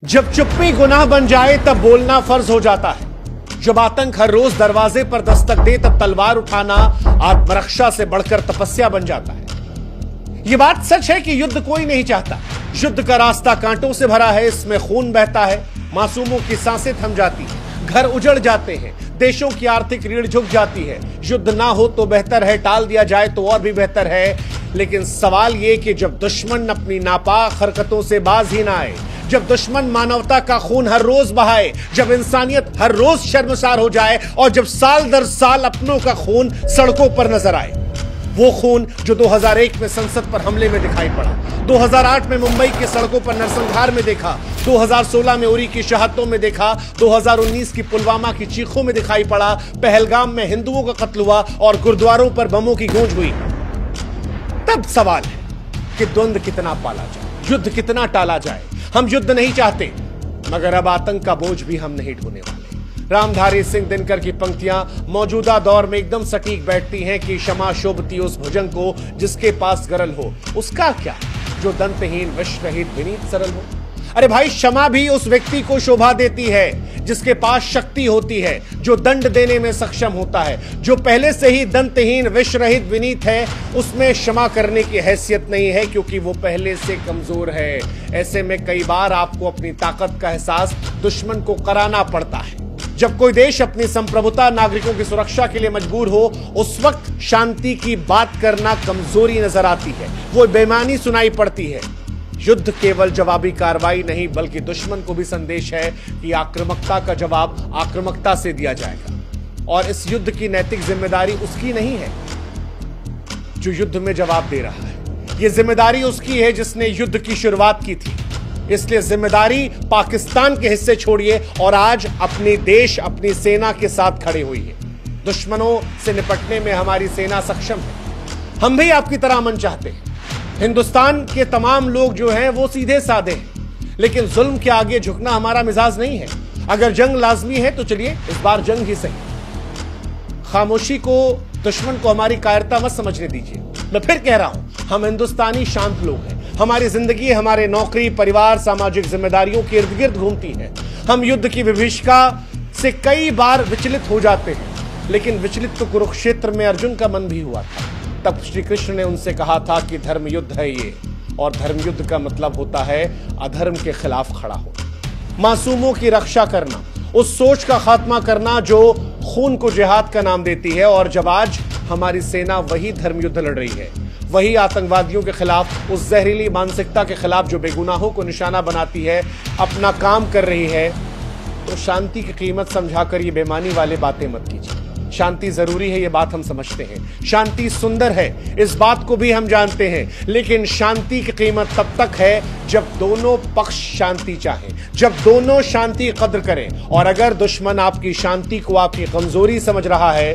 जब चुप्पी गुनाह बन जाए तब बोलना फर्ज हो जाता है। जब आतंक हर रोज दरवाजे पर दस्तक दे तब तलवार उठाना आत्मरक्षा से बढ़कर तपस्या बन जाता है। यह बात सच है कि युद्ध कोई नहीं चाहता। युद्ध का रास्ता कांटों से भरा है, इसमें खून बहता है, मासूमों की सांसें थम जाती हैं, घर उजड़ जाते हैं, देशों की आर्थिक रीढ़ झुक जाती है। युद्ध ना हो तो बेहतर है, टाल दिया जाए तो और भी बेहतर है। लेकिन सवाल यह कि जब दुश्मन अपनी नापाक हरकतों से बाज ही ना आए, जब दुश्मन मानवता का खून हर रोज बहाए, जब इंसानियत हर रोज शर्मसार हो जाए और जब साल दर साल अपनों का खून सड़कों पर नजर आए, वो खून जो 2001 में संसद पर हमले में दिखाई पड़ा, 2008 में मुंबई की सड़कों पर नरसंहार में देखा, 2016 में उरी की शहादतों में देखा, 2019 की पुलवामा की चीखों में दिखाई पड़ा, पहलगाम में हिंदुओं का कत्ल हुआ और गुरुद्वारों पर बमों की गूंज हुई, तब सवाल है कि द्वंद्व कितना पाला जाए, युद्ध कितना टाला जाए। हम युद्ध नहीं चाहते, मगर अब आतंक का बोझ भी हम नहीं ढोने वाले। रामधारी सिंह दिनकर की पंक्तियां मौजूदा दौर में एकदम सटीक बैठती हैं कि क्षमा शोभती उस भुजंग को जिसके पास गरल हो, उसका क्या जो दंतहीन विश्व रहित विनीत सरल हो। अरे भाई, क्षमा भी उस व्यक्ति को शोभा देती है जिसके पास शक्ति होती है, जो दंड देने में सक्षम होता है। जो पहले से ही दंतहीन विश्व रहित विनीत है, उसमें क्षमा करने की हैसियत नहीं है, क्योंकि वो पहले से कमजोर है। ऐसे में कई बार आपको अपनी ताकत का एहसास दुश्मन को कराना पड़ता है। जब कोई देश अपनी संप्रभुता नागरिकों की सुरक्षा के लिए मजबूर हो, उस वक्त शांति की बात करना कमजोरी नजर आती है, वो बेईमानी सुनाई पड़ती है। युद्ध केवल जवाबी कार्रवाई नहीं, बल्कि दुश्मन को भी संदेश है कि आक्रामकता का जवाब आक्रामकता से दिया जाएगा। और इस युद्ध की नैतिक जिम्मेदारी उसकी नहीं है जो युद्ध में जवाब दे रहा है, यह जिम्मेदारी उसकी है जिसने युद्ध की शुरुआत की थी। इसलिए जिम्मेदारी पाकिस्तान के हिस्से छोड़िए और आज अपने देश, अपनी सेना के साथ खड़े हुई है। दुश्मनों से निपटने में हमारी सेना सक्षम है। हम भी आपकी तरह अमन चाहते हैं। हिंदुस्तान के तमाम लोग जो हैं वो सीधे साधे हैं, लेकिन जुल्म के आगे झुकना हमारा मिजाज नहीं है। अगर जंग लाजमी है तो चलिए इस बार जंग ही सही। खामोशी को, दुश्मन को हमारी कायरता मत समझने दीजिए। मैं फिर कह रहा हूं, हम हिंदुस्तानी शांत लोग हैं। हमारी जिंदगी, हमारे नौकरी, परिवार, सामाजिक जिम्मेदारियों के इर्द गिर्द घूमती है। हम युद्ध की विभीषिका से कई बार विचलित हो जाते हैं, लेकिन विचलित तो कुरुक्षेत्र में अर्जुन का मन भी हुआ था। तब श्री कृष्ण ने उनसे कहा था कि धर्म युद्ध है ये, और धर्म युद्ध का मतलब होता है अधर्म के खिलाफ खड़ा हो, मासूमों की रक्षा करना, उस सोच का खात्मा करना जो खून को जिहाद का नाम देती है। और जब आज हमारी सेना वही धर्म युद्ध लड़ रही है, वही आतंकवादियों के खिलाफ, उस जहरीली मानसिकता के खिलाफ जो बेगुनाहों को निशाना बनाती है, अपना काम कर रही है, तो शांति की कीमत समझाकर ये बेईमानी वाले बातें मत कीजिए। शांति जरूरी है, ये बात हम समझते हैं। शांति सुंदर है, इस बात को भी हम जानते हैं। लेकिन शांति की कीमत तब तक है जब दोनों पक्ष शांति चाहें, जब दोनों शांति की कद्र करें। और अगर दुश्मन आपकी शांति को आपकी कमजोरी समझ रहा है,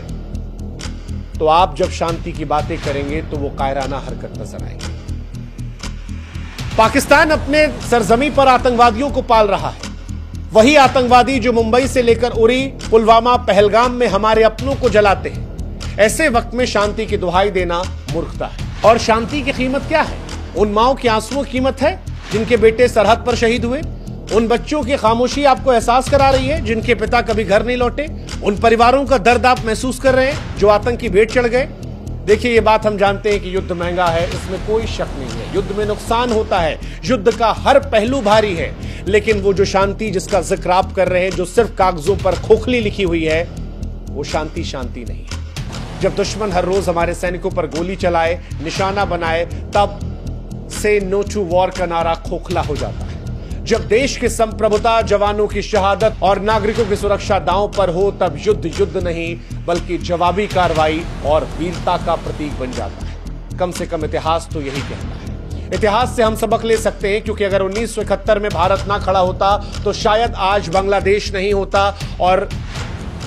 तो आप जब शांति की बातें करेंगे तो वो कायराना हरकत नजर आएगी। पाकिस्तान अपने सरजमी पर आतंकवादियों को पाल रहा है, वही आतंकवादी जो मुंबई से लेकर उरी, पुलवामा, पहलगाम में हमारे अपनों को जलाते हैं। ऐसे वक्त में शांति की दुहाई देना मूर्खता है। और शांति की कीमत क्या है? उन माओं के आंसुओं की कीमत है जिनके बेटे सरहद पर शहीद हुए। उन बच्चों की खामोशी आपको एहसास करा रही है जिनके पिता कभी घर नहीं लौटे। उन परिवारों का दर्द आप महसूस कर रहे हैं जो आतंक की भेंट चढ़ गए। देखिए, ये बात हम जानते हैं कि युद्ध महंगा है, इसमें कोई शक नहीं है। युद्ध में नुकसान होता है, युद्ध का हर पहलू भारी है। लेकिन वो जो शांति जिसका जिक्र आप कर रहे हैं, जो सिर्फ कागजों पर खोखली लिखी हुई है, वो शांति शांति नहीं है। जब दुश्मन हर रोज हमारे सैनिकों पर गोली चलाए, निशाना बनाए, तब से नो टू वॉर का नारा खोखला हो जाता है। जब देश की संप्रभुता, जवानों की शहादत और नागरिकों की सुरक्षा दांव पर हो, तब युद्ध युद्ध नहीं बल्कि जवाबी कार्रवाई और वीरता का प्रतीक बन जाता है। कम से कम इतिहास तो यही कहता है। इतिहास से हम सबक ले सकते हैं, क्योंकि अगर 1971 में भारत ना खड़ा होता तो शायद आज बांग्लादेश नहीं होता, और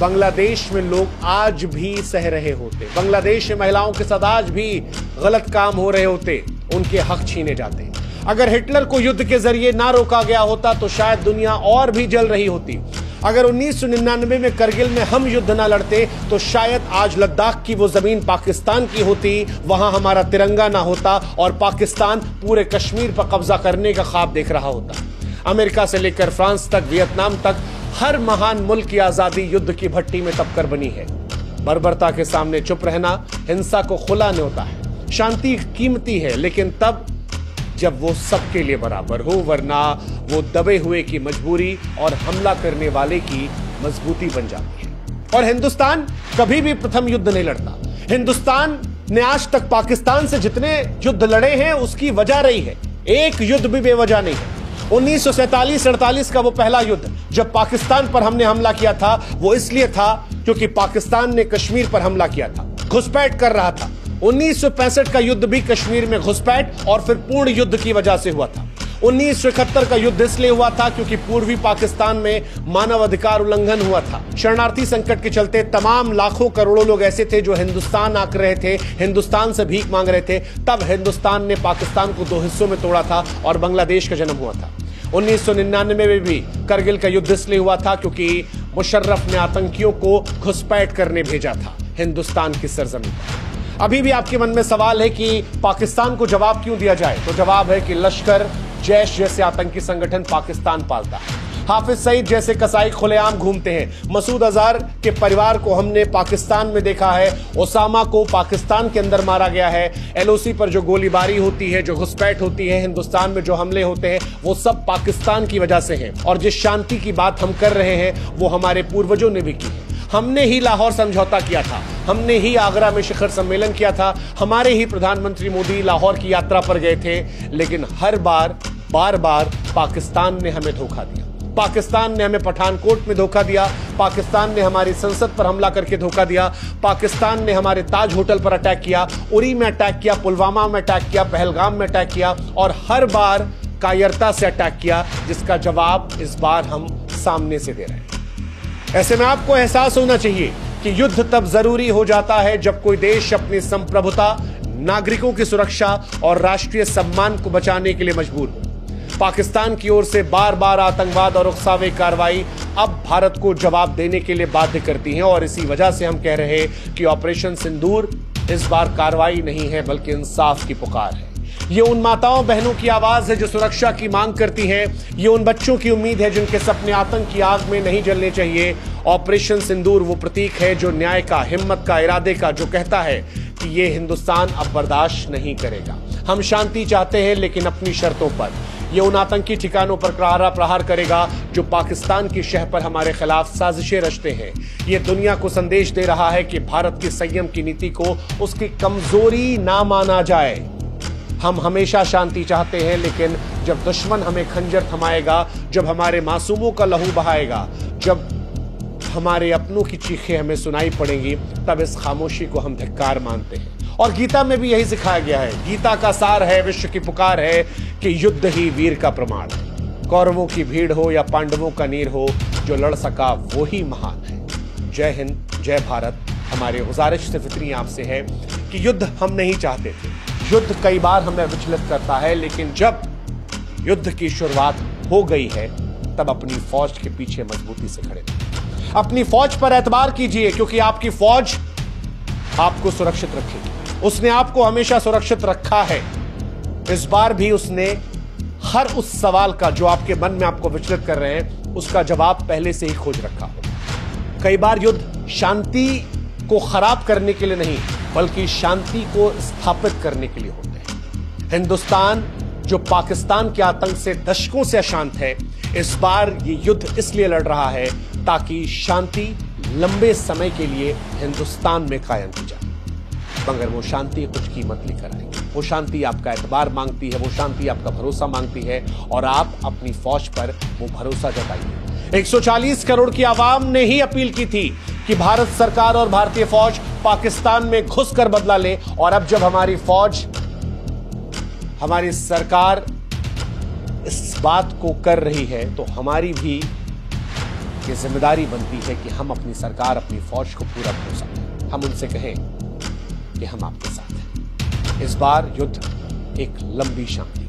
बांग्लादेश में लोग आज भी सह रहे होते। बांग्लादेश में महिलाओं के साथ आज भी गलत काम हो रहे होते, उनके हक छीने जाते। अगर हिटलर को युद्ध के जरिए ना रोका गया होता तो शायद दुनिया और भी जल रही होती। अगर 1999 में करगिल में हम युद्ध ना लड़ते तो शायद आज लद्दाख की वो जमीन पाकिस्तान की होती, वहां हमारा तिरंगा ना होता और पाकिस्तान पूरे कश्मीर पर कब्जा करने का ख्वाब देख रहा होता। अमेरिका से लेकर फ्रांस तक, वियतनाम तक हर महान मुल्क की आजादी युद्ध की भट्टी में तपकर बनी है। बर्बरता के सामने चुप रहना हिंसा को खुला न्योता है। शांति कीमती है, लेकिन तब जब वो सबके लिए बराबर हो, वरना वो दबे हुए की मजबूरी और हमला करने वाले की मजबूती बन जाती है। और हिंदुस्तान कभी भी प्रथम युद्ध नहीं लड़ता। हिंदुस्तान ने आज तक पाकिस्तान से जितने युद्ध लड़े हैं उसकी वजह रही है, एक युद्ध भी बेवजह नहीं है। 1947-48 का वो पहला युद्ध जब पाकिस्तान पर हमने हमला किया था, वो इसलिए था क्योंकि पाकिस्तान ने कश्मीर पर हमला किया था, घुसपैठ कर रहा था। 1965 का युद्ध भी कश्मीर में घुसपैठ और फिर पूर्ण युद्ध की वजह से हुआ था। 1971 का युद्ध इसलिए हुआ था क्योंकि पूर्वी पाकिस्तान में मानव अधिकार उल्लंघन हुआ था। शरणार्थी संकट के चलते तमाम लाखों करोड़ों लोग ऐसे थे जो हिंदुस्तान आकर रहे थे, हिंदुस्तान से भीख मांग रहे थे। तब हिंदुस्तान ने पाकिस्तान को दो हिस्सों में तोड़ा था और बांग्लादेश का जन्म हुआ था। 1999 में भी करगिल का युद्ध इसलिए हुआ था क्योंकि मुशर्रफ ने आतंकियों को घुसपैठ करने भेजा था हिंदुस्तान की सरजमीन पर। अभी भी आपके मन में सवाल है कि पाकिस्तान को जवाब क्यों दिया जाए, तो जवाब है कि लश्कर, जैश जैसे आतंकी संगठन पाकिस्तान पालता है। हाफिज सईद जैसे कसाई खुलेआम घूमते हैं। मसूद अजहर के परिवार को हमने पाकिस्तान में देखा है। ओसामा को पाकिस्तान के अंदर मारा गया है। एलओसी पर जो गोलीबारी होती है, जो घुसपैठ होती है, हिंदुस्तान में जो हमले होते हैं, वो सब पाकिस्तान की वजह से हैं। और जिस शांति की बात हम कर रहे हैं वो हमारे पूर्वजों ने भी की है। हमने ही लाहौर समझौता किया था, हमने ही आगरा में शिखर सम्मेलन किया था, हमारे ही प्रधानमंत्री मोदी लाहौर की यात्रा पर गए थे। लेकिन हर बार बार बार पाकिस्तान ने हमें धोखा दिया। पाकिस्तान ने हमें पठानकोट में धोखा दिया, पाकिस्तान ने हमारी संसद पर हमला करके धोखा दिया, पाकिस्तान ने हमारे ताज होटल पर अटैक किया, उरी में अटैक किया, पुलवामा में अटैक किया, पहलगाम में अटैक किया और हर बार कायरता से अटैक किया, जिसका जवाब इस बार हम सामने से दे रहे हैं। ऐसे में आपको एहसास होना चाहिए कि युद्ध तब जरूरी हो जाता है जब कोई देश अपनी संप्रभुता, नागरिकों की सुरक्षा और राष्ट्रीय सम्मान को बचाने के लिए मजबूर हो। पाकिस्तान की ओर से बार बार आतंकवाद और उकसावे कार्रवाई अब भारत को जवाब देने के लिए बाध्य करती हैं और इसी वजह से हम कह रहे हैं कि ऑपरेशन सिंदूर इस बार कार्रवाई नहीं है बल्कि इंसाफ की पुकार है। ये उन माताओं बहनों की आवाज है जो सुरक्षा की मांग करती हैं। ये उन बच्चों की उम्मीद है जिनके सपने आतंक की आग में नहीं जलने चाहिए। ऑपरेशन सिंदूर वो प्रतीक है जो न्याय का, हिम्मत का, इरादे का, जो कहता है कि ये हिंदुस्तान अब बर्दाश्त नहीं करेगा। हम शांति चाहते हैं लेकिन अपनी शर्तों पर। ये उन आतंकी ठिकानों पर करारा प्रहार करेगा जो पाकिस्तान की शह पर हमारे खिलाफ साजिशें रचते हैं। ये दुनिया को संदेश दे रहा है कि भारत की संयम की नीति को उसकी कमजोरी ना माना जाए। हम हमेशा शांति चाहते हैं, लेकिन जब दुश्मन हमें खंजर थमाएगा, जब हमारे मासूमों का लहू बहाएगा, जब हमारे अपनों की चीखें हमें सुनाई पड़ेंगी, तब इस खामोशी को हम धिक्कार मानते हैं। और गीता में भी यही सिखाया गया है। गीता का सार है, विश्व की पुकार है कि युद्ध ही वीर का प्रमाण है। कौरवों की भीड़ हो या पांडवों का नीर हो, जो लड़ सका वो ही महान है। जय हिंद, जय भारत। हमारी गुजारिश सिर्फ इतनी आपसे है कि युद्ध हम नहीं चाहते थे। युद्ध कई बार हमें विचलित करता है, लेकिन जब युद्ध की शुरुआत हो गई है तब अपनी फौज के पीछे मजबूती से खड़े थे। अपनी फौज पर एतबार कीजिए, क्योंकि आपकी फौज आपको सुरक्षित रखेगी। उसने आपको हमेशा सुरक्षित रखा है। इस बार भी उसने हर उस सवाल का जो आपके मन में आपको विचलित कर रहे हैं, उसका जवाब पहले से ही खोज रखा हो। कई बार युद्ध शांति को खराब करने के लिए नहीं, बल्कि शांति को स्थापित करने के लिए होते हैं। हिंदुस्तान जो पाकिस्तान के आतंक से दशकों से अशांत है, इस बार ये युद्ध इसलिए लड़ रहा है ताकि शांति लंबे समय के लिए हिंदुस्तान में कायम की जाए। मगर वो शांति कुछ कीमत लेकर आएगी। वो शांति आपका एतबार मांगती है, वो शांति आपका भरोसा मांगती है, और आप अपनी फौज पर वो भरोसा जताइए। 140 करोड़ की आवाम ने ही अपील की थी कि भारत सरकार और भारतीय फौज पाकिस्तान में घुसकर बदला ले, और अब जब हमारी फौज, हमारी सरकार इस बात को कर रही है, तो हमारी भी ये जिम्मेदारी बनती है कि हम अपनी सरकार, अपनी फौज को पूरा भरोसा दें। हम उनसे कहें कि हम आपके साथ हैं। इस बार युद्ध एक लंबी शांति